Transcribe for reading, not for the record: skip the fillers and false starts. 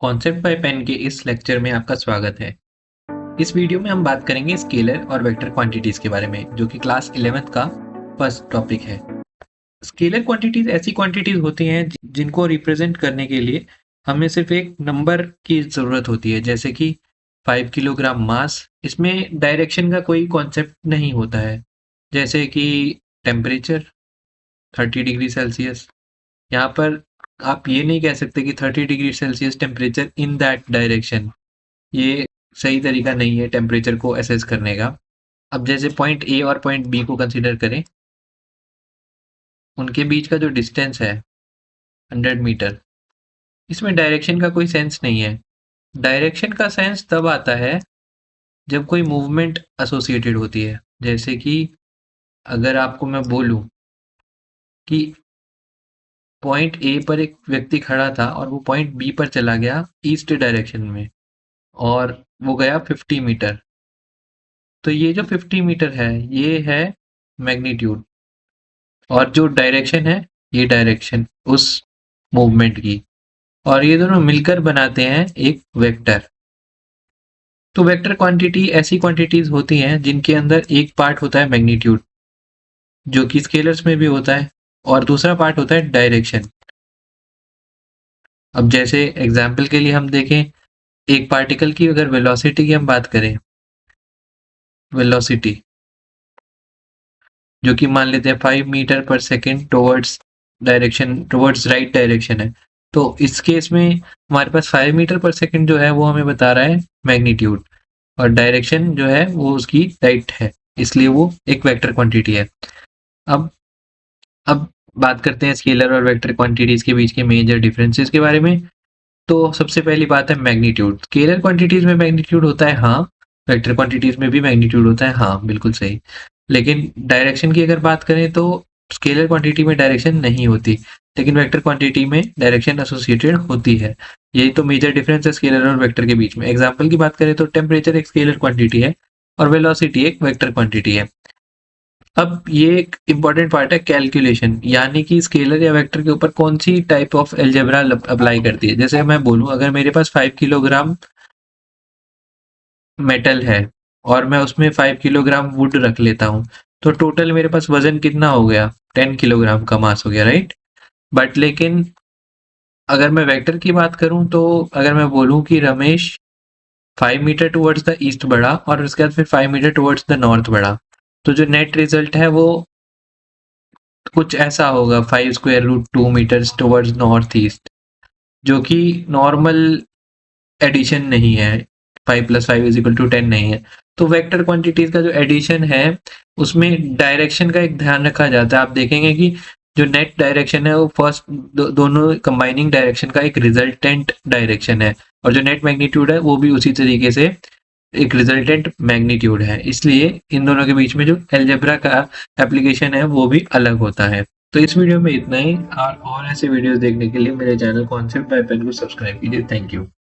Concept bye pen के इस lecture में आपका स्वागत है। इस वीडियो में हम बात करेंगे स्केलर और वेक्टर क्वांटिटीज के बारे में, जो कि क्लास 11th का फर्स्ट टॉपिक है। स्केलर क्वांटिटीज ऐसी क्वांटिटीज होती हैं जिनको रिप्रेजेंट करने के लिए हमें सिर्फ एक नंबर की ज़रूरत होती है, जैसे कि 5 किलोग्राम मास। इसमें डायरेक्शन का कोई कॉन्सेप्ट नहीं होता है, जैसे कि टेम्परेचर 30 डिग्री सेल्सियस। यहाँ पर आप ये नहीं कह सकते कि 30 degree Celsius temperature in that direction. ये सही तरीका नहीं है टेम्परेचर को असेस करने का। अब जैसे पॉइंट ए और पॉइंट बी को कंसीडर करें, उनके बीच का जो डिस्टेंस है 100 मीटर, इसमें डायरेक्शन का कोई सेंस नहीं है। डायरेक्शन का सेंस तब आता है जब कोई मूवमेंट एसोसिएटेड होती है। जैसे कि अगर आपको मैं बोलूं कि पॉइंट ए पर एक व्यक्ति खड़ा था और वो पॉइंट बी पर चला गया ईस्ट डायरेक्शन में, और वो गया 50 मीटर, तो ये जो 50 मीटर है ये है मैग्नीट्यूड, और जो डायरेक्शन है ये डायरेक्शन उस मूवमेंट की, और ये दोनों मिलकर बनाते हैं एक वेक्टर। तो वेक्टर क्वांटिटी ऐसी क्वांटिटीज होती हैं जिनके अंदर एक पार्ट होता है मैग्नीट्यूड, जो कि स्केलर्स में भी होता है, और दूसरा पार्ट होता है डायरेक्शन। अब जैसे एग्जाम्पल के लिए हम देखें, एक पार्टिकल की अगर वेलोसिटी की हम बात करें, वेलोसिटी जो कि मान लेते हैं 5 मीटर पर सेकेंड टुवर्ड्स राइट डायरेक्शन है, तो इस केस में हमारे पास 5 मीटर पर सेकेंड जो है वो हमें बता रहा है मैग्नीट्यूड, और डायरेक्शन जो है वो उसकी राइट है, इसलिए वो एक वेक्टर क्वांटिटी है। अब अब बात करते हैं स्केलर और वेक्टर क्वांटिटीज के बीच के मेजर डिफरेंसेस के बारे में। तो सबसे पहली बात है मैग्नीट्यूड। स्केलर क्वांटिटीज में मैग्नीट्यूड होता है, हाँ। वेक्टर क्वांटिटीज में भी मैग्नीट्यूड होता है, हाँ, बिल्कुल सही। लेकिन डायरेक्शन की अगर बात करें तो स्केलर क्वांटिटी में डायरेक्शन नहीं होती, लेकिन वेक्टर क्वांटिटी में डायरेक्शन एसोसिएटेड होती है। यही तो मेजर डिफरेंस है स्केलर और वेक्टर के बीच में। एग्जाम्पल की बात करें तो टेम्परेचर एक स्केलर क्वांटिटी है और वेलोसिटी एक वेक्टर क्वांटिटी है। अब ये एक इम्पॉर्टेंट पार्ट है कैलकुलेशन, यानी कि स्केलर या वेक्टर के ऊपर कौन सी टाइप ऑफ एल्जेब्रा अप्लाई करती है। जैसे मैं बोलूं, अगर मेरे पास 5 किलोग्राम मेटल है और मैं उसमें 5 किलोग्राम वुड रख लेता हूं, तो टोटल मेरे पास वजन कितना हो गया, 10 किलोग्राम का मास हो गया, राइट। बट लेकिन अगर मैं वेक्टर की बात करूं, तो अगर मैं बोलूं कि Ramesh 5 metre towards the east बढ़ा और उसके बाद फिर 5 मीटर टुवर्ड्स द नॉर्थ बढ़ा, तो जो नेट रिजल्ट है वो कुछ ऐसा होगा, 5√2 मीटर्स टुवर्ड्स नॉर्थ ईस्ट, जो कि नॉर्मल एडिशन नहीं है। 5 + 5 = 10 नहीं है। तो वेक्टर क्वांटिटीज का जो एडिशन है उसमें डायरेक्शन का एक ध्यान रखा जाता है। आप देखेंगे कि जो नेट डायरेक्शन है वो फर्स्ट दोनों कंबाइनिंग डायरेक्शन का एक रिजल्टेंट डायरेक्शन है, और जो नेट मैग्नीट्यूड है वो भी उसी तरीके से एक रिजल्टेंट मैग्नीट्यूड है। इसलिए इन दोनों के बीच में जो अलजेब्रा का एप्लीकेशन है वो भी अलग होता है। तो इस वीडियो में इतना ही, और ऐसे वीडियोस देखने के लिए मेरे चैनल कॉन्सेप्ट बाय पेन को सब्सक्राइब कीजिए। Thank you.